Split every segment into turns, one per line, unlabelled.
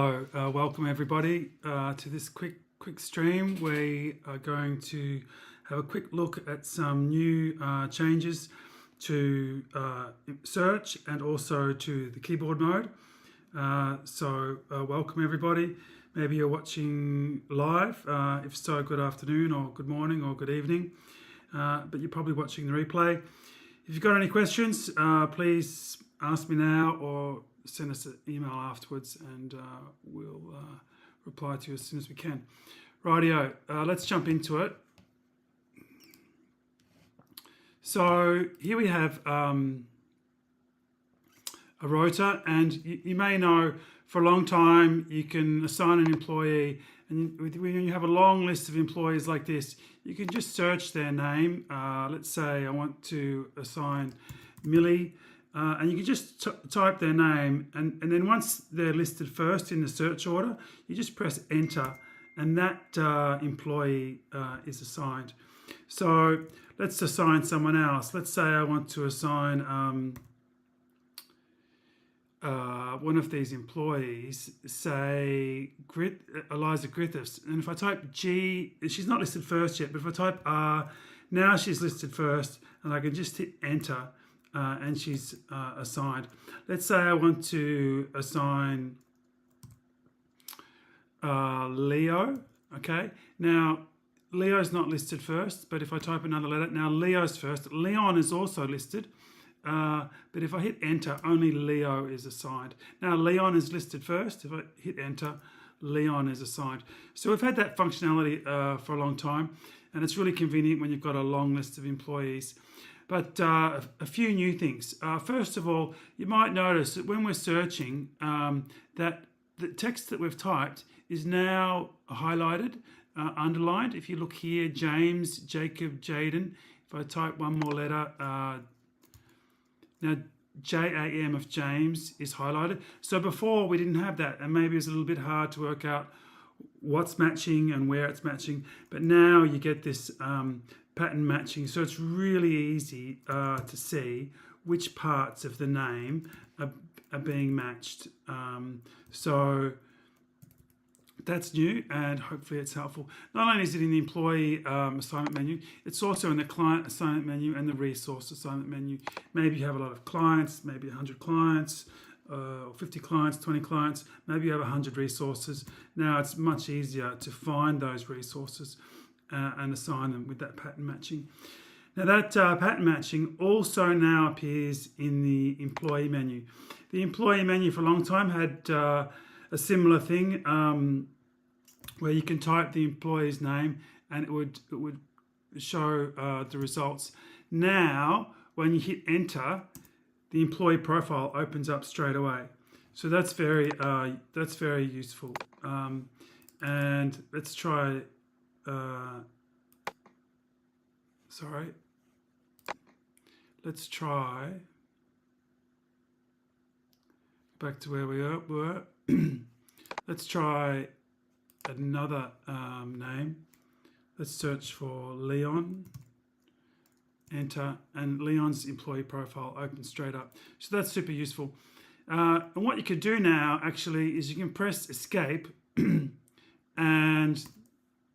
Rightio, welcome everybody to this quick stream. We are going to have a quick look at some new changes to search and also to the keyboard mode. Welcome everybody. Maybe you're watching live. If so, good afternoon or good morning or good evening. But you're probably watching the replay. If you've got any questions, please ask me now or send us an email afterwards, and we'll reply to you as soon as we can. Rightio, let's jump into it. So here we have a rota, and you may know for a long time you can assign an employee, and when you have a long list of employees like this, you can just search their name. Let's say I want to assign Millie. And you can just type their name, and then once they're listed first in the search order, you just press enter, and that employee is assigned. So let's assign someone else. Let's say I want to assign one of these employees, say Eliza Griffiths, and if I type G, she's not listed first yet, but if I type R, now she's listed first, and I can just hit enter. And she's assigned. Let's say I want to assign Leo. Okay, now Leo's not listed first, but if I type another letter, now Leo's first. Leon is also listed, but if I hit enter, only Leo is assigned. Now Leon is listed first. If I hit enter, Leon is assigned. So we've had that functionality for a long time, and it's really convenient when you've got a long list of employees. But a few new things. First of all, you might notice that when we're searching, that the text that we've typed is now highlighted, underlined. If you look here, James, Jacob, Jaden. If I type one more letter, now J-A-M of James is highlighted. So before we didn't have that, and maybe it's a little bit hard to work out what's matching and where it's matching. But now you get this pattern matching, so it's really easy to see which parts of the name are being matched. So that's new, and hopefully it's helpful. Not only is it in the employee assignment menu, it's also in the client assignment menu and the resource assignment menu. Maybe you have a lot of clients, maybe 100 clients, or 50 clients, 20 clients, maybe you have 100 resources. Now it's much easier to find those resources and assign them with that pattern matching. Now that pattern matching also now appears in the employee menu. The employee menu for a long time had a similar thing where you can type the employee's name and it would show the results. Now when you hit enter, the employee profile opens up straight away. So that's very useful. And let's try. Let's try back to where we were. Let's try another name. Let's search for Leon, enter, and Leon's employee profile opens straight up. So that's super useful. And what you could do now actually is you can press escape and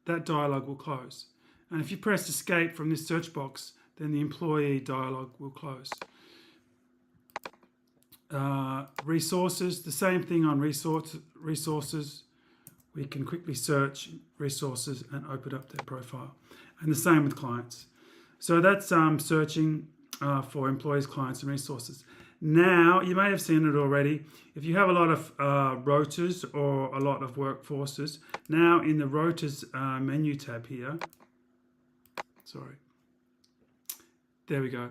that dialog will close. And if you press escape from this search box, then the employee dialog will close. Resources, the same thing on resources. We can quickly search resources and open up their profile. And the same with clients. So that's searching for employees, clients, and resources. Now, you may have seen it already. If you have a lot of rotas or a lot of workforces, now in the rotas menu tab here, there we go.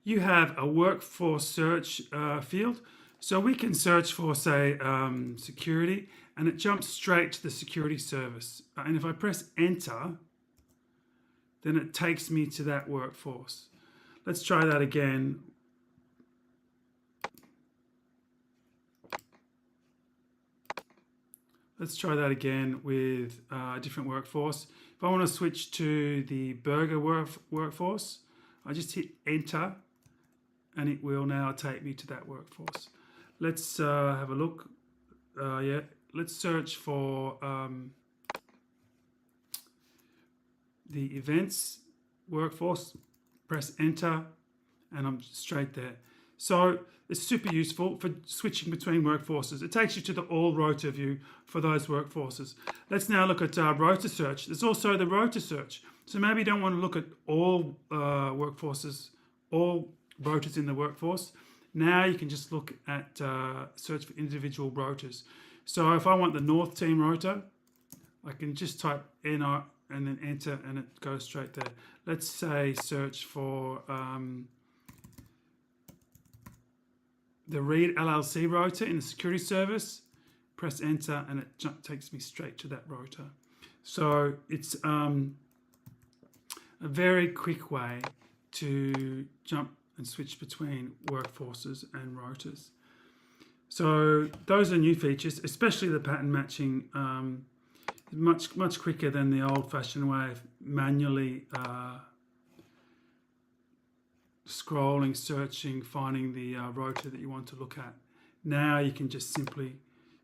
You have a workforce search field. So we can search for, say, security, and it jumps straight to the security service. And if I press enter, then it takes me to that workforce. Let's try that again. Let's try that again with a different workforce. If I want to switch to the burger workforce, I just hit enter and it will now take me to that workforce. Let's have a look. Yeah, let's search for the events workforce, press enter, and I'm straight there. So it's super useful for switching between workforces. It takes you to the all rota view for those workforces. Let's now look at Rota Search. There's also the Rota Search. So maybe you don't want to look at all workforces, all rotas in the workforce. Now you can just look at search for individual rotas. So if I want the North Team rota, I can just type NR and then enter, and it goes straight there. Let's say search for the Reed LLC rota in the security service, press enter, and it takes me straight to that rota. So it's a very quick way to jump and switch between workforces and rotas. So those are new features, especially the pattern matching, much quicker than the old-fashioned way of manually scrolling, searching, finding the rota that you want to look at. Now you can just simply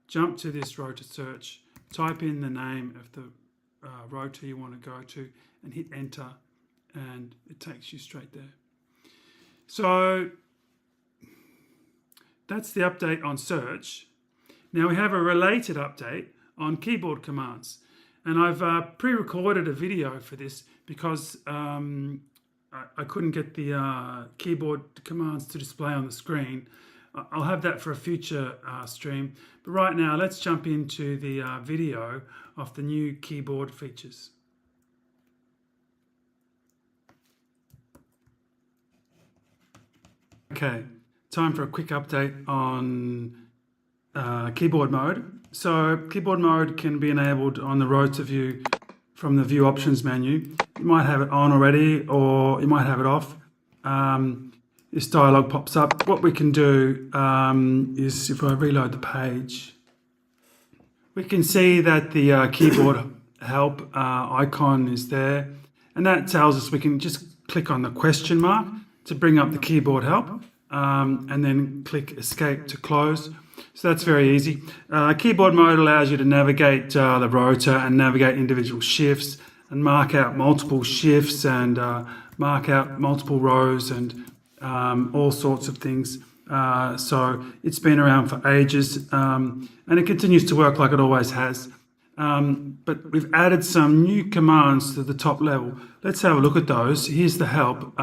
jump to this Rota Search, type in the name of the rota you want to go to, and hit enter, and it takes you straight there. So that's the update on search. Now we have a related update on keyboard commands, and I've pre-recorded a video for this because I couldn't get the keyboard commands to display on the screen. I'll have that for a future stream, but right now let's jump into the video of the new keyboard features. Okay, time for a quick update on keyboard mode. So keyboard mode can be enabled on the Rota view from the View Options menu. You might have it on already, or you might have it off. This dialog pops up. What we can do is, if I reload the page, we can see that the keyboard help icon is there, and that tells us we can just click on the question mark to bring up the keyboard help, and then click escape to close. So that's very easy. Keyboard mode allows you to navigate the rota and navigate individual shifts and mark out multiple shifts and mark out multiple rows and all sorts of things. So it's been around for ages, and it continues to work like it always has. But we've added some new commands to the top level. Let's have a look at those. Here's the help.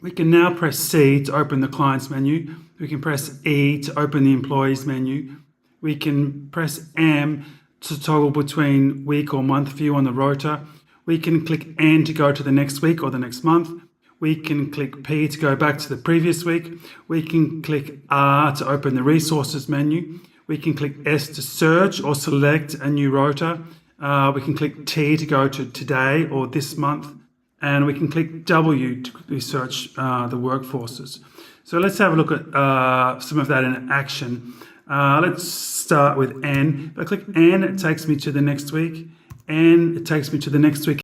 We can now press C to open the clients menu. We can press E to open the employees menu. We can press M to toggle between week or month view on the rota. We can click N to go to the next week or the next month. We can click P to go back to the previous week. We can click R to open the resources menu. We can click S to search or select a new rota. We can click T to go to today or this month. And we can click W to research the workforces. So let's have a look at some of that in action. Let's start with N. If I click N, it takes me to the next week. N, it takes me to the next week